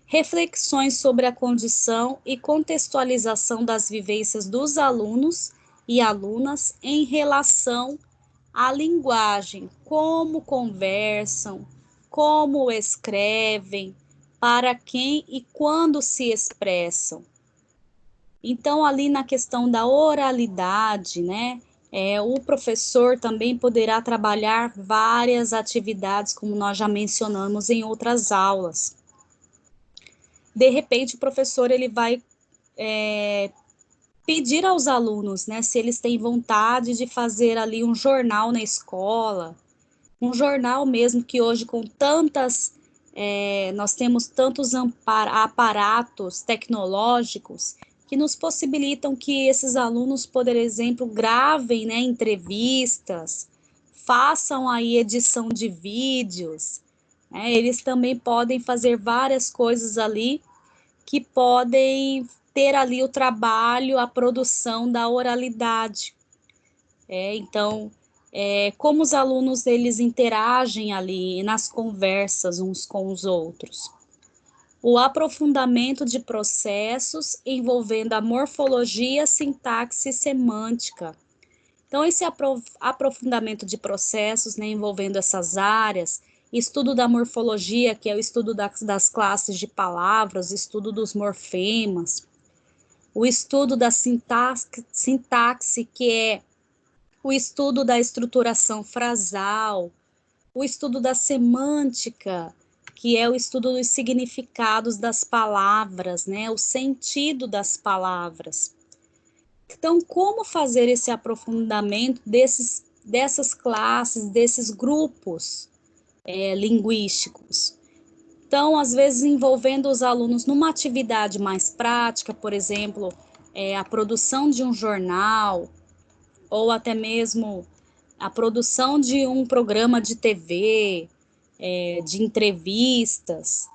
Reflexões sobre a condição e contextualização das vivências dos alunos e alunas em relação à linguagem, como conversam, como escrevem, para quem e quando se expressam. Então, ali na questão da oralidade, né, o professor também poderá trabalhar várias atividades, como nós já mencionamos em outras aulas. De repente, o professor ele vai pedir aos alunos, né, se eles têm vontade de fazer ali um jornal na escola, um jornal mesmo que hoje com nós temos tantos aparatos tecnológicos que nos possibilitam que esses alunos, por exemplo, gravem, né, entrevistas, façam aí edição de vídeos, né, eles também podem fazer várias coisas ali que podem ter ali o trabalho, a produção da oralidade. Então, como os alunos eles interagem ali nas conversas uns com os outros. O aprofundamento de processos envolvendo a morfologia, sintaxe e semântica. Então, esse aprofundamento de processos, né, envolvendo essas áreas, estudo da morfologia, que é o estudo das classes de palavras, estudo dos morfemas, o estudo da sintaxe, que é o estudo da estruturação frasal, o estudo da semântica, que é o estudo dos significados das palavras, né, o sentido das palavras. Então, como fazer esse aprofundamento dessas classes, desses grupos linguísticos? Então, às vezes, envolvendo os alunos numa atividade mais prática, por exemplo, a produção de um jornal, ou até mesmo a produção de um programa de TV, de entrevistas,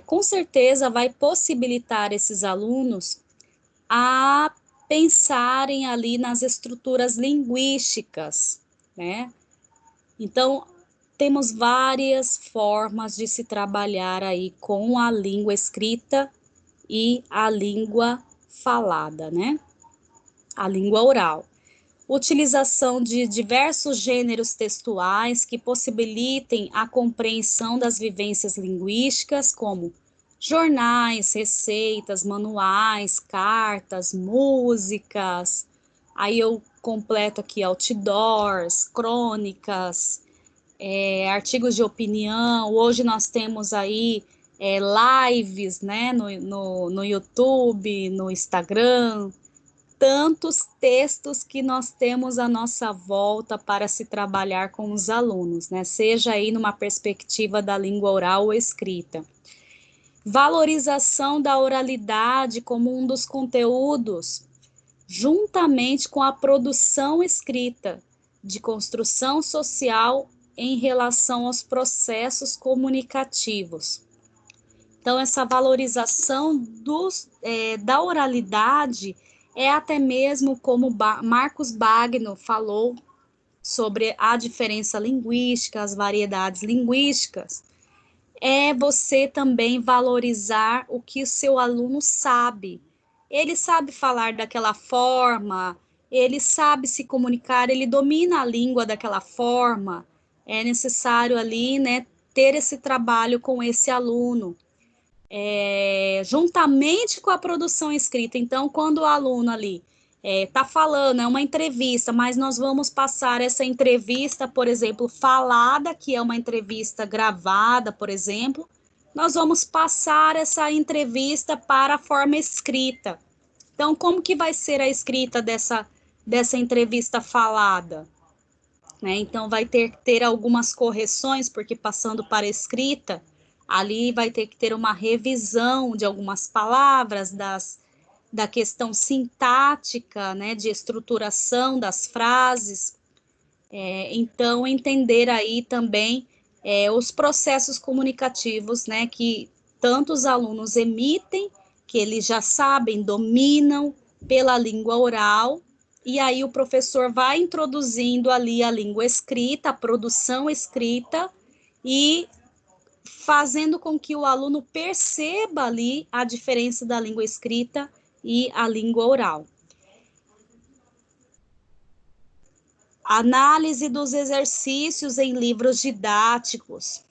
com certeza vai possibilitar esses alunos a pensarem ali nas estruturas linguísticas, né? Então, temos várias formas de se trabalhar aí com a língua escrita e a língua falada, né? A língua oral. Utilização de diversos gêneros textuais que possibilitem a compreensão das vivências linguísticas, como jornais, receitas, manuais, cartas, músicas. Aí eu completo aqui outdoors, crônicas, artigos de opinião. Hoje nós temos aí lives, né, no YouTube, no Instagram, tantos textos que nós temos à nossa volta para se trabalhar com os alunos, né? Seja aí numa perspectiva da língua oral ou escrita. Valorização da oralidade como um dos conteúdos, juntamente com a produção escrita de construção social em relação aos processos comunicativos. Então, essa valorização da oralidade é até mesmo como Marcos Bagno falou sobre a diferença linguística, as variedades linguísticas, é você também valorizar o que o seu aluno sabe. Ele sabe falar daquela forma, ele sabe se comunicar, ele domina a língua daquela forma. É necessário ali, né, ter esse trabalho com esse aluno, juntamente com a produção escrita. Então, quando o aluno ali está falando, é uma entrevista, mas nós vamos passar essa entrevista, por exemplo, falada, que é uma entrevista gravada, por exemplo, nós vamos passar essa entrevista para a forma escrita. Então, como que vai ser a escrita dessa entrevista falada? Né? Então, vai ter algumas correções, porque passando para a escrita, ali vai ter que ter uma revisão de algumas palavras, da questão sintática, né, de estruturação das frases. Então, entender aí também os processos comunicativos, né, que tantos alunos emitem, que eles já sabem, dominam pela língua oral, e aí o professor vai introduzindo ali a língua escrita, a produção escrita, e fazendo com que o aluno perceba ali a diferença da língua escrita e a língua oral. Análise dos exercícios em livros didáticos.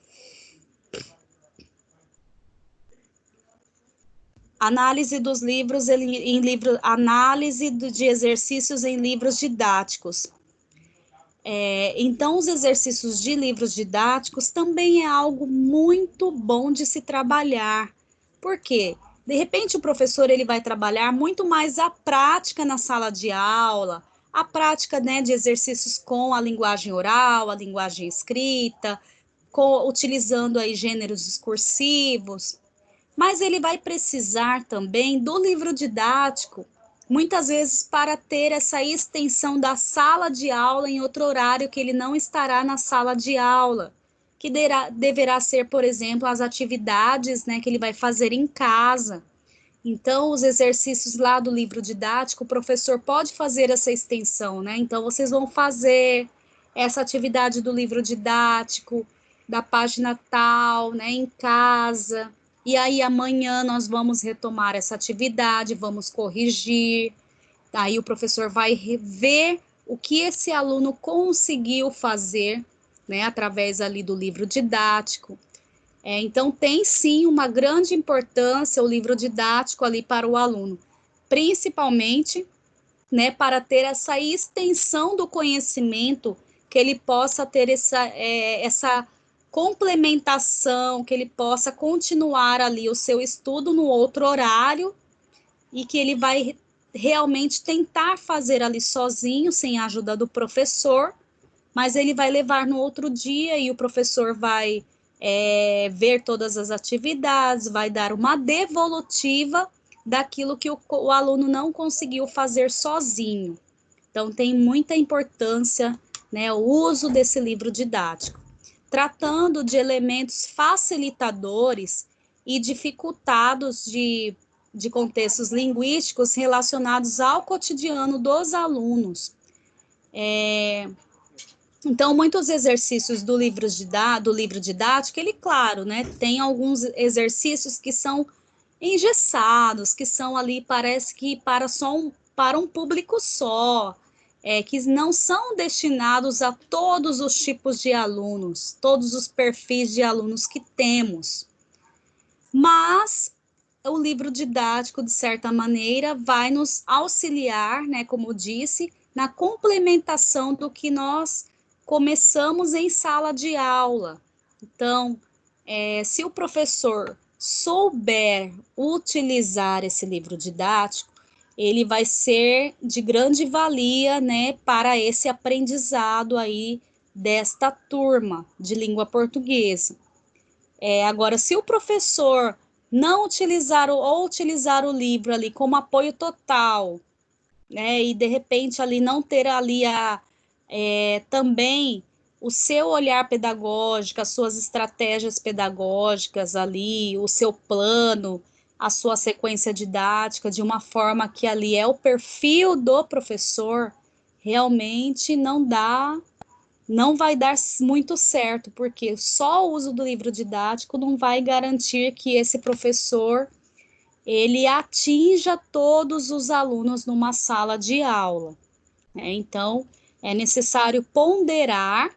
Análise dos livros análise de exercícios em livros didáticos. Então, os exercícios de livros didáticos também é algo muito bom de se trabalhar. Por quê? De repente, o professor ele vai trabalhar muito mais a prática na sala de aula, a prática, né, de exercícios com a linguagem oral, a linguagem escrita, utilizando aí gêneros discursivos, mas ele vai precisar também do livro didático, muitas vezes para ter essa extensão da sala de aula em outro horário que ele não estará na sala de aula, que deverá ser, por exemplo, as atividades, né, que ele vai fazer em casa. Então, os exercícios lá do livro didático, o professor pode fazer essa extensão, né? Então, vocês vão fazer essa atividade do livro didático, da página tal, né, em casa. E aí, amanhã, nós vamos retomar essa atividade, vamos corrigir. Aí, o professor vai rever o que esse aluno conseguiu fazer, né, através ali do livro didático. Então, tem sim uma grande importância o livro didático ali para o aluno, principalmente, né, para ter essa extensão do conhecimento, que ele possa ter essa complementação, que ele possa continuar ali o seu estudo no outro horário e que ele vai realmente tentar fazer ali sozinho, sem a ajuda do professor, mas ele vai levar no outro dia e o professor vai ver todas as atividades, vai dar uma devolutiva daquilo que o aluno não conseguiu fazer sozinho. Então, tem muita importância, né, o uso desse livro didático, tratando de elementos facilitadores e dificultados de contextos linguísticos relacionados ao cotidiano dos alunos. Então, muitos exercícios do livro didático, ele, claro, né, tem alguns exercícios que são engessados, que são ali, parece que para um público só, que não são destinados a todos os tipos de alunos, todos os perfis de alunos que temos. Mas o livro didático, de certa maneira, vai nos auxiliar, né, como disse, na complementação do que nós começamos em sala de aula. Então, se o professor souber utilizar esse livro didático, ele vai ser de grande valia, né, para esse aprendizado aí desta turma de língua portuguesa. Agora, se o professor não utilizar ou utilizar o livro ali como apoio total, né, e de repente ali não ter ali também o seu olhar pedagógico, as suas estratégias pedagógicas ali, o seu plano, a sua sequência didática, de uma forma que ali é o perfil do professor, realmente não vai dar muito certo, porque só o uso do livro didático não vai garantir que esse professor ele atinja todos os alunos numa sala de aula, né? Então, é necessário ponderar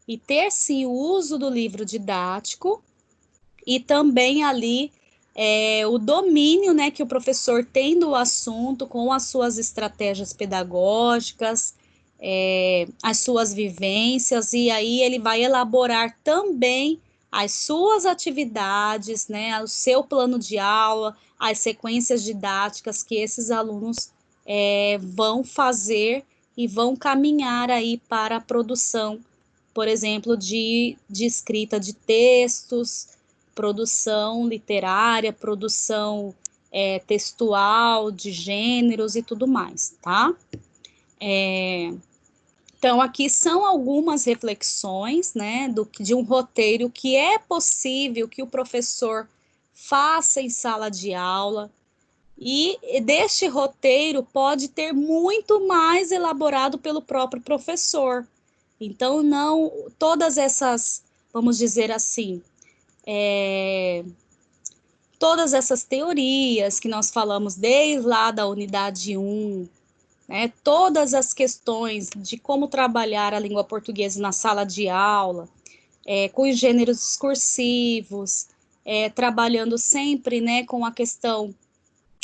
e ter sim o uso do livro didático e também ali o domínio, né, que o professor tem do assunto com as suas estratégias pedagógicas, as suas vivências, e aí ele vai elaborar também as suas atividades, né, o seu plano de aula, as sequências didáticas que esses alunos vão fazer e vão caminhar aí para a produção, por exemplo, de escrita de textos, produção literária, produção textual, de gêneros e tudo mais, tá? Então, aqui são algumas reflexões, né, de um roteiro que é possível que o professor faça em sala de aula, e deste roteiro pode ter muito mais elaborado pelo próprio professor. Então, não todas essas, vamos dizer assim, todas essas teorias que nós falamos desde lá da unidade 1, né, todas as questões de como trabalhar a língua portuguesa na sala de aula, com os gêneros discursivos, trabalhando sempre, né, com a questão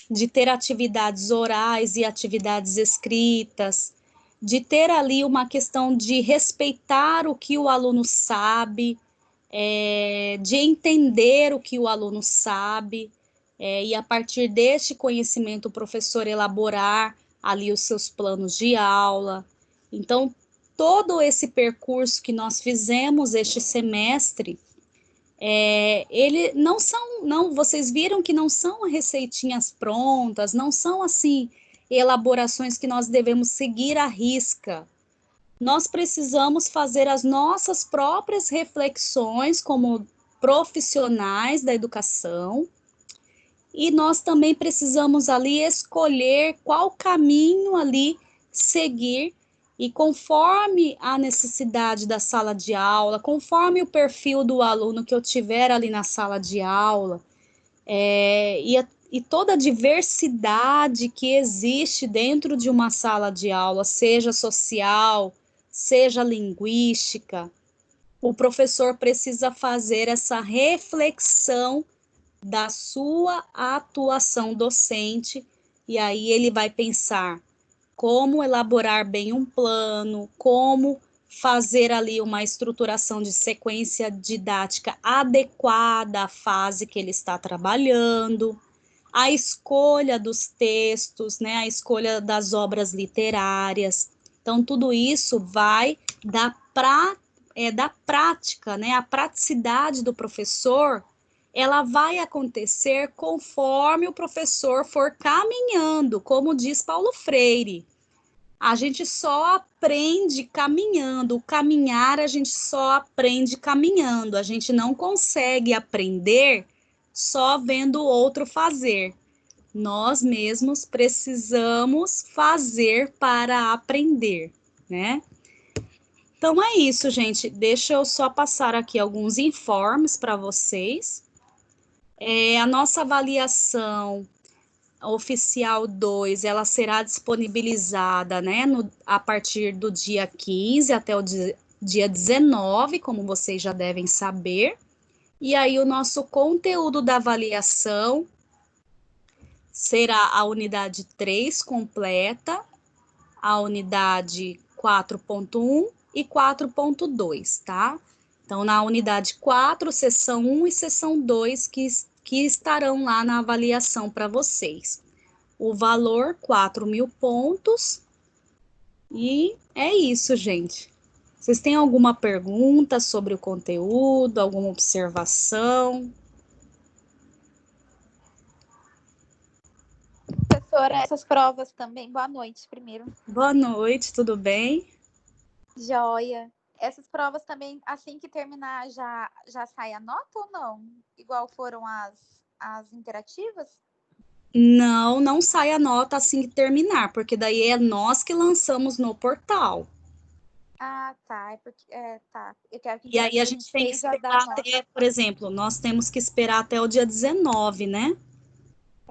de ter atividades orais e atividades escritas, de ter ali uma questão de respeitar o que o aluno sabe, de entender o que o aluno sabe, e a partir deste conhecimento o professor elaborar ali os seus planos de aula. Então, todo esse percurso que nós fizemos este semestre, ele não, vocês viram que não são receitinhas prontas, não são assim elaborações que nós devemos seguir à risca. Nós precisamos fazer as nossas próprias reflexões como profissionais da educação, e nós também precisamos ali escolher qual caminho ali seguir, e conforme a necessidade da sala de aula, conforme o perfil do aluno que eu tiver ali na sala de aula, e toda a diversidade que existe dentro de uma sala de aula, seja social, seja linguística, o professor precisa fazer essa reflexão da sua atuação docente, e aí ele vai pensar como elaborar bem um plano, como fazer ali uma estruturação de sequência didática adequada à fase que ele está trabalhando, a escolha dos textos, né, a escolha das obras literárias. Então, tudo isso vai da prática, né, a praticidade do professor, ela vai acontecer conforme o professor for caminhando, como diz Paulo Freire. A gente só aprende caminhando, o caminhar a gente só aprende caminhando, a gente não consegue aprender só vendo o outro fazer. Nós mesmos precisamos fazer para aprender, né? Então é isso, gente. Deixa eu só passar aqui alguns informes para vocês. A nossa avaliação oficial 2, ela será disponibilizada, né, a partir do dia 15 até o dia 19, como vocês já devem saber. E aí o nosso conteúdo da avaliação será a unidade 3 completa, a unidade 4.1 e 4.2, tá? Então, na unidade 4, seção 1 e seção 2, que estarão lá na avaliação para vocês. O valor, 4.000 pontos. E é isso, gente. Vocês têm alguma pergunta sobre o conteúdo, alguma observação? Professora, essas provas também. Boa noite, primeiro. Boa noite, tudo bem? Joia. Essas provas também, assim que terminar, já sai a nota ou não? Igual foram as interativas? Não, não sai a nota assim que terminar, porque daí é nós que lançamos no portal. Ah, tá. É porque, tá. Eu quero que E aí a a gente gente tem que fez já dá esperar nota até, por exemplo, nós temos que esperar até o dia 19, né?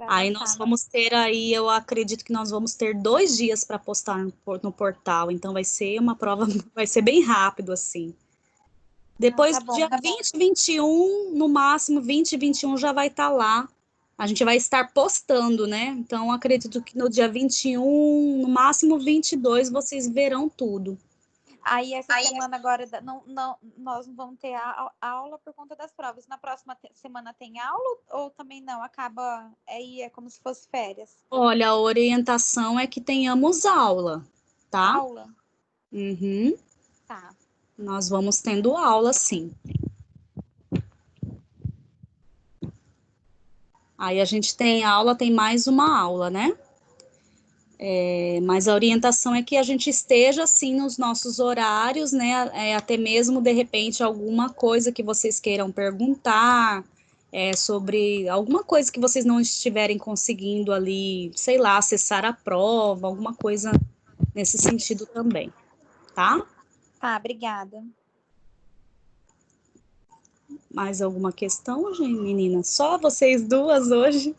para Aí nós lançar. vamos ter aí, eu acredito que nós vamos ter 2 dias para postar no portal, então vai ser uma prova, vai ser bem rápido, assim. Depois Tá do bom, dia 20, 21, no máximo 20, 21 já vai estar lá. A gente vai estar postando, né? Então, acredito que no dia 21, no máximo 22, vocês verão tudo. Aí essa semana agora nós não vamos ter aula por conta das provas. Na próxima semana tem aula ou também não? Acaba aí é como se fosse férias. Olha, a orientação é que tenhamos aula, tá? Aula? Uhum. Tá. Nós vamos tendo aula, sim. Aí a gente tem aula, tem mais uma aula, né? Mas a orientação é que a gente esteja, assim, nos nossos horários, né? Até mesmo, de repente, alguma coisa que vocês queiram perguntar, sobre alguma coisa que vocês não estiverem conseguindo ali, sei lá, acessar a prova, alguma coisa nesse sentido também, tá? Tá, obrigada. Mais alguma questão, gente, menina? Só vocês duas hoje?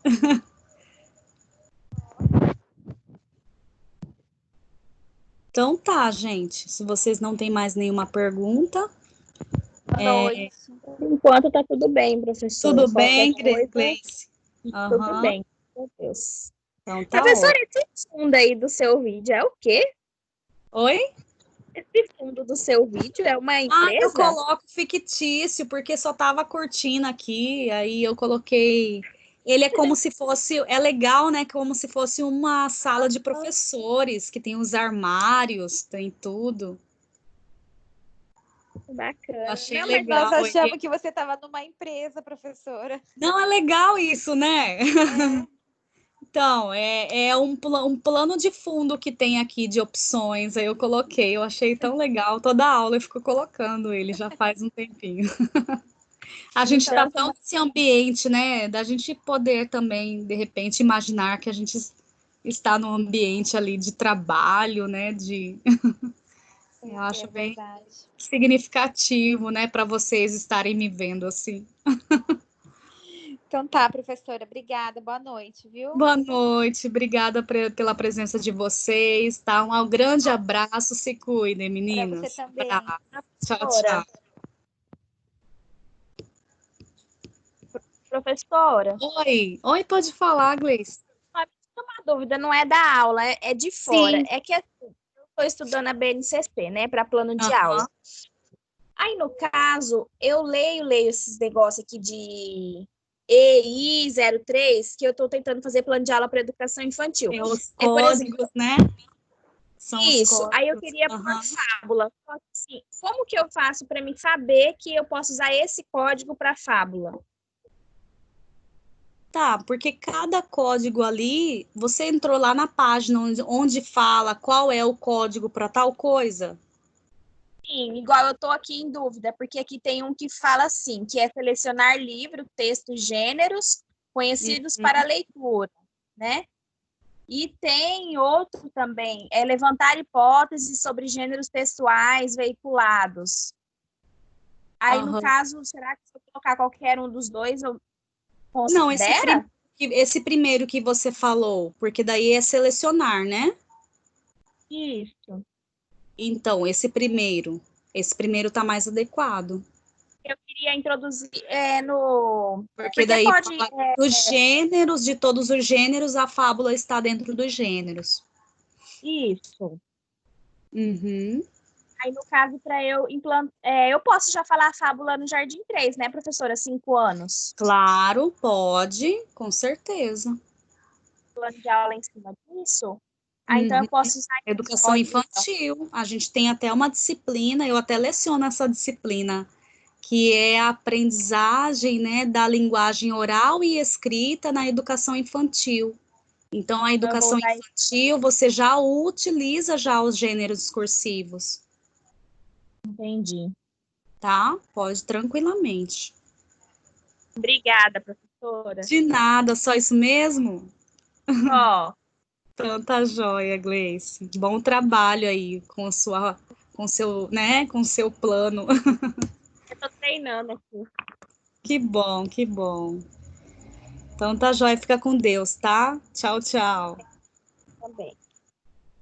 Então tá, gente. Se vocês não têm mais nenhuma pergunta, Boa noite. Por enquanto tá tudo bem, professora. tudo Qualquer bem, coisa, Gleice? tudo Aham. bem. Meu Deus. Então tá Professora, ótimo. esse fundo aí do seu vídeo é o quê? Oi? Esse fundo do seu vídeo é uma Eu empresa? coloco fictício, porque só tava curtindo aqui, aí eu coloquei. Ele é como se fosse, é legal, né? Como se fosse uma sala de professores, que tem os armários, tem tudo. Bacana. Achei Não, mas legal. Nós achamos que você estava numa empresa, professora. Não, é legal isso, né? É. Então, é um plano de fundo que tem aqui de opções. Aí eu coloquei, eu achei tão legal. Toda aula eu fico colocando ele, já faz um tempinho. A gente está então, tão nesse ambiente, né? Da gente poder também, de repente, imaginar que a gente está num ambiente ali de trabalho, né? Eu acho bem Verdade. significativo, né? Para vocês estarem me vendo assim. Então tá, professora. Obrigada. Boa noite, viu? Boa noite, obrigada pela presença de vocês, tá? Um grande abraço, se cuidem, Para você meninas. também. Abraço. Tchau, professora, tchau. professora, Oi, pode falar, Gleice. uma dúvida, não é da aula, é de fora. Sim. É que assim, eu estou estudando a BNCC, né, para plano de Aham. aula. Aí, no caso, eu leio esses negócios aqui de EI 03 que eu estou tentando fazer plano de aula para educação infantil. É os Aí, por exemplo, códigos, né? São os isso. Aí eu códigos. queria por Aham. fábula. Só que, assim, como que eu faço para me saber que eu posso usar esse código para fábula? Tá, porque cada código ali, você entrou lá na página onde fala qual é o código para tal coisa? Sim, igual eu estou aqui em dúvida, porque aqui tem um que fala assim, que é selecionar livro, texto, gêneros conhecidos para leitura, né? E tem outro também, é levantar hipóteses sobre gêneros textuais veiculados. Aí, no Aham. caso, será que se eu colocar qualquer um dos dois, eu Não, considera? esse primeiro que você falou, porque daí é selecionar, né? Isso. Então, esse primeiro tá mais adequado, Eu queria introduzir no... porque Porque daí pode... fala dos gêneros, de todos os gêneros, a fábula está dentro dos gêneros. Isso. Uhum. Aí, no caso, para eu implantar... eu posso já falar a fábula no Jardim 3, né, professora? 5 anos. Claro, pode, com certeza. Plano de aula em cima disso. Ah, então eu Uhum. posso usar esse Educação código, então. infantil, a gente tem até uma disciplina, eu até leciono essa disciplina, que é a aprendizagem, né, da linguagem oral e escrita na educação infantil. Então, a Eu vou educação usar infantil, você já utiliza já os gêneros discursivos. Entendi. tá? Pode tranquilamente. Obrigada, professora. De nada, só isso mesmo? Ó, Então tá joia, Gleice. Bom trabalho aí com seu plano. eu tô treinando aqui Que bom, que bom. Então tá joia, fica com Deus, tá? Tchau, tchau. também.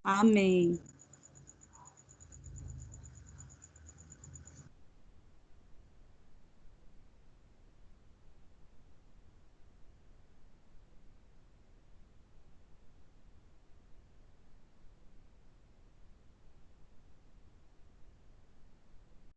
Amém.